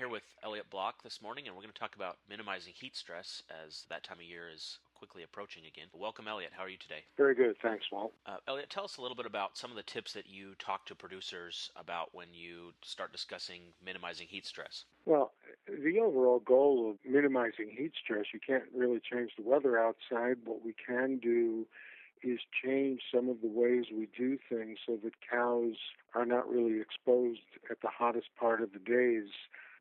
here with Elliot Block this morning, and we're going to talk about minimizing heat stress as that time of year is quickly approaching again. Welcome, Elliot. How are you today? Very good. Thanks, Walt. Elliot, tell us a little bit about some of the tips that you talk to producers about when you start discussing minimizing heat stress. Well, the overall goal of minimizing heat stress, you can't really change the weather outside. What we can do is change some of the ways we do things so that cows are not really exposed at the hottest part of the days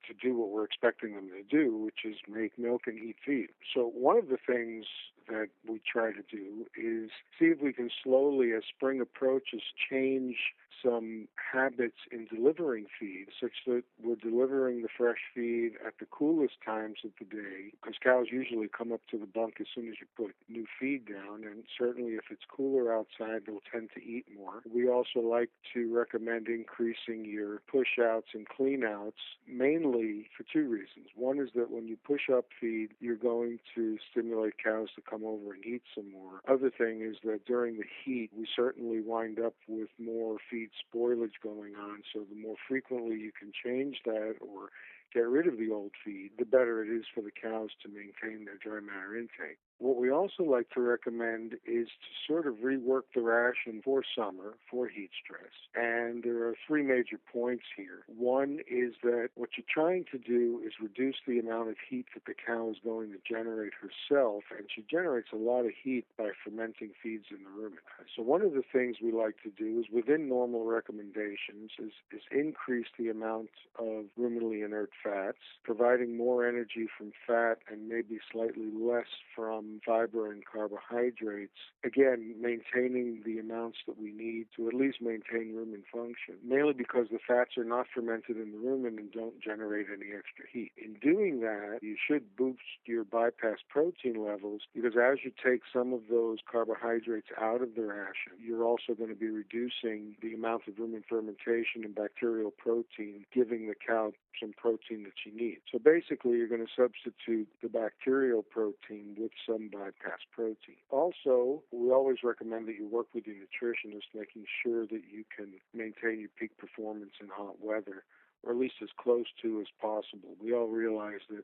to do what we're expecting them to do, which is make milk and eat feed. So one of the things that we try to do is see if we can slowly, as spring approaches, change some habits in delivering feed such that we're delivering the fresh feed at the coolest times of the day, because cows usually come up to the bunk as soon as you put new feed down, and certainly if it's cooler outside, they'll tend to eat more. We also like to recommend increasing your push-outs and clean-outs, mainly for two reasons. One is that when you push up feed, you're going to stimulate cows to come over and eat some more. Other thing is that during the heat, we certainly wind up with more feed spoilage going on, so the more frequently you can change that or get rid of the old feed, the better it is for the cows to maintain their dry matter intake. What we also like to recommend is to sort of rework the ration for summer, for heat stress. And there are three major points here. One is that what you're trying to do is reduce the amount of heat that the cow is going to generate herself, and she generates a lot of heat by fermenting feeds in the rumen. So one of the things we like to do is, within normal recommendations, is increase the amount of ruminally inert fats, providing more energy from fat and maybe slightly less from fiber and carbohydrates, again, maintaining the amounts that we need to at least maintain rumen function, mainly because the fats are not fermented in the rumen and don't generate any extra heat. In doing that, you should boost your bypass protein levels, because as you take some of those carbohydrates out of the ration, you're also going to be reducing the amount of rumen fermentation and bacterial protein, giving the cow some protein that she needs. So basically, you're going to substitute the bacterial protein with some bypass protein. Also, we always recommend that you work with your nutritionist, making sure that you can maintain your peak performance in hot weather, or at least as close to as possible. We all realize that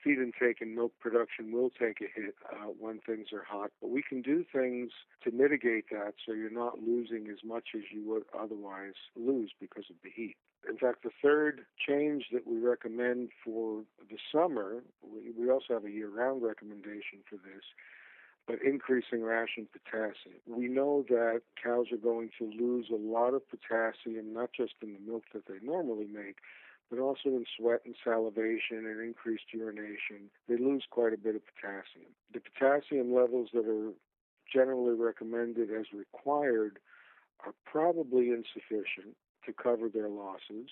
feed intake and milk production will take a hit when things are hot, but we can do things to mitigate that so you're not losing as much as you would otherwise lose because of the heat. In fact, the third change that we recommend for the summer, we also have a year-round recommendation for this, but increasing ration potassium. We know that cows are going to lose a lot of potassium, not just in the milk that they normally make, but also in sweat and salivation and increased urination. They lose quite a bit of potassium. The potassium levels that are generally recommended as required are probably insufficient to cover their losses,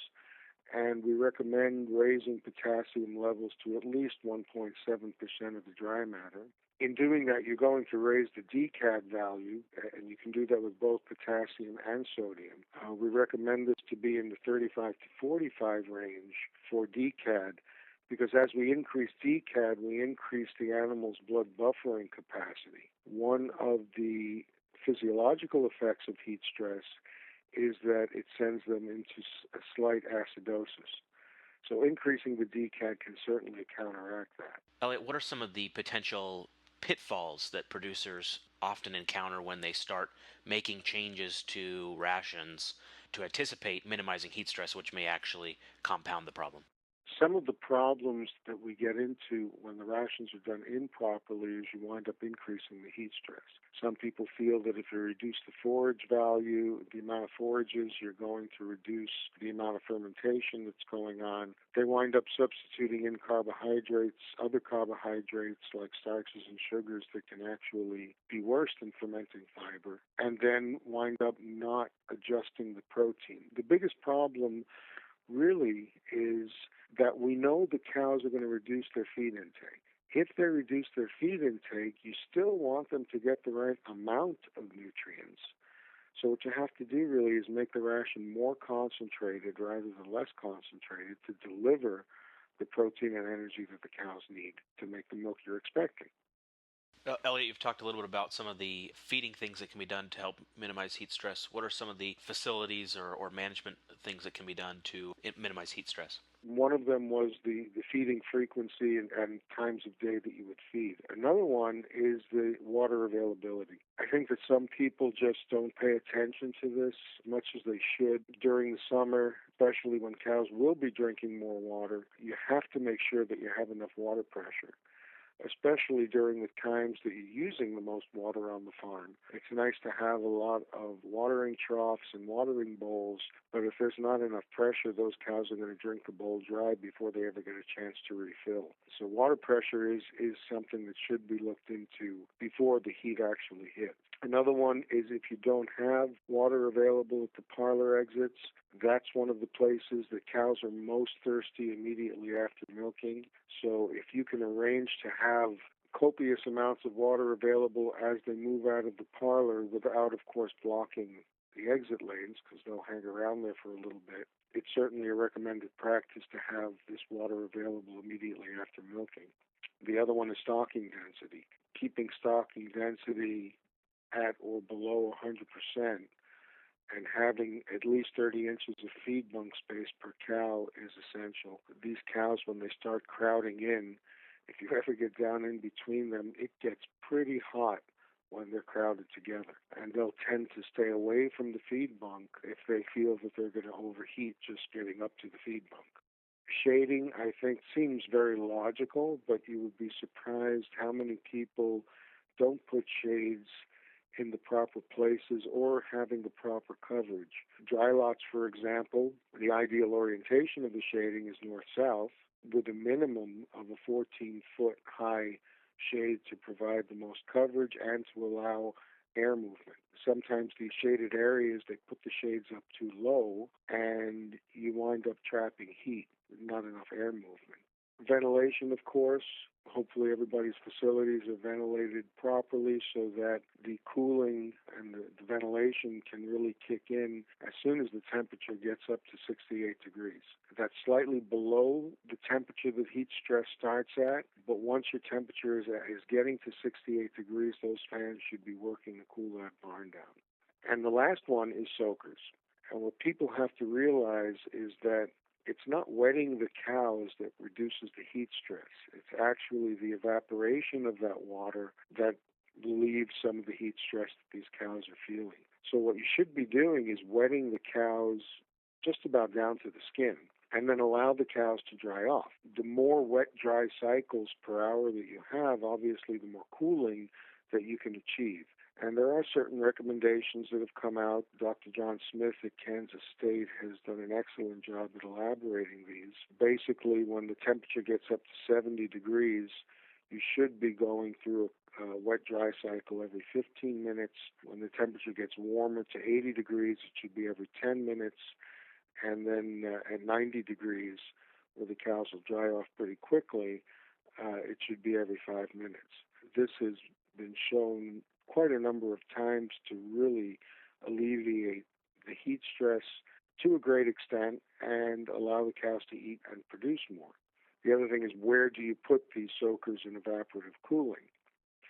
and we recommend raising potassium levels to at least 1.7% of the dry matter. In doing that, you're going to raise the DCAD value, and you can do that with both potassium and sodium. We recommend this to be in the 35 to 45 range for DCAD, because as we increase DCAD, we increase the animal's blood buffering capacity. One of the physiological effects of heat stress is that it sends them into a slight acidosis. So increasing the DCAD can certainly counteract that. Elliot, what are some of the potential pitfalls that producers often encounter when they start making changes to rations to anticipate minimizing heat stress, which may actually compound the problem? Some of the problems that we get into when the rations are done improperly is you wind up increasing the heat stress. Some people feel that if you reduce the forage value, the amount of forages, you're going to reduce the amount of fermentation that's going on. They wind up substituting in carbohydrates, other carbohydrates like starches and sugars that can actually be worse than fermenting fiber, and then wind up not adjusting the protein. The biggest problem really is that we know the cows are going to reduce their feed intake. If they reduce their feed intake, you still want them to get the right amount of nutrients. So what you have to do really is make the ration more concentrated rather than less concentrated to deliver the protein and energy that the cows need to make the milk you're expecting. Elliot, you've talked a little bit about some of the feeding things that can be done to help minimize heat stress. What are some of the facilities or management things that can be done to minimize heat stress? One of them was the feeding frequency and times of day that you would feed. Another one is the water availability. I think that some people just don't pay attention to this as much as they should. During the summer, especially when cows will be drinking more water, you have to make sure that you have enough water pressure, especially during the times that you're using the most water on the farm. It's nice to have a lot of watering troughs and watering bowls, but if there's not enough pressure, those cows are going to drink the bowl dry before they ever get a chance to refill. So water pressure is something that should be looked into before the heat actually hits. Another one is if you don't have water available at the parlor exits, that's one of the places that cows are most thirsty immediately after milking. So if you can arrange to have copious amounts of water available as they move out of the parlor without, of course, blocking the exit lanes because they'll hang around there for a little bit, it's certainly a recommended practice to have this water available immediately after milking. The other one is stocking density. Keeping stocking density at or below 100% and having at least 30 inches of feed bunk space per cow is essential. These cows, when they start crowding in, if you ever get down in between them, it gets pretty hot when they're crowded together. And they'll tend to stay away from the feed bunk if they feel that they're going to overheat just getting up to the feed bunk. Shading, I think, seems very logical, but you would be surprised how many people don't put shades in the proper places or having the proper coverage. Dry lots, for example, the ideal orientation of the shading is north-south with a minimum of a 14-foot high shade to provide the most coverage and to allow air movement. Sometimes these shaded areas, they put the shades up too low and you wind up trapping heat, not enough air movement. Ventilation, of course. Hopefully everybody's facilities are ventilated properly so that the cooling and the ventilation can really kick in as soon as the temperature gets up to 68 degrees. That's slightly below the temperature that heat stress starts at, but once your temperature is getting to 68 degrees, those fans should be working to cool that barn down. And the last one is soakers. And what people have to realize is that it's not wetting the cows that reduces the heat stress. It's actually the evaporation of that water that relieves some of the heat stress that these cows are feeling. So what you should be doing is wetting the cows just about down to the skin and then allow the cows to dry off. The more wet-dry cycles per hour that you have, obviously the more cooling that you can achieve. And there are certain recommendations that have come out. Dr. John Smith at Kansas State has done an excellent job at elaborating these. Basically, when the temperature gets up to 70 degrees, you should be going through a wet-dry cycle every 15 minutes. When the temperature gets warmer to 80 degrees, it should be every 10 minutes. And then at 90 degrees, where the cows will dry off pretty quickly, it should be every 5 minutes. This has been shown quite a number of times to really alleviate the heat stress to a great extent and allow the cows to eat and produce more. The other thing is, where do you put these soakers in evaporative cooling?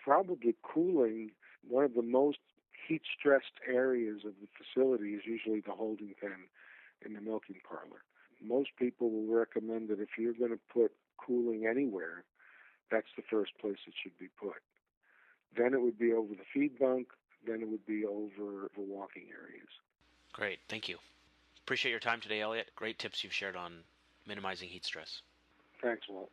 Probably cooling, one of the most heat-stressed areas of the facility is usually the holding pen in the milking parlor. Most people will recommend that if you're going to put cooling anywhere, that's the first place it should be put. Then it would be over the feed bunk. Then it would be over the walking areas. Great, thank you. Appreciate your time today, Elliot. Great tips you've shared on minimizing heat stress. Thanks, Walt.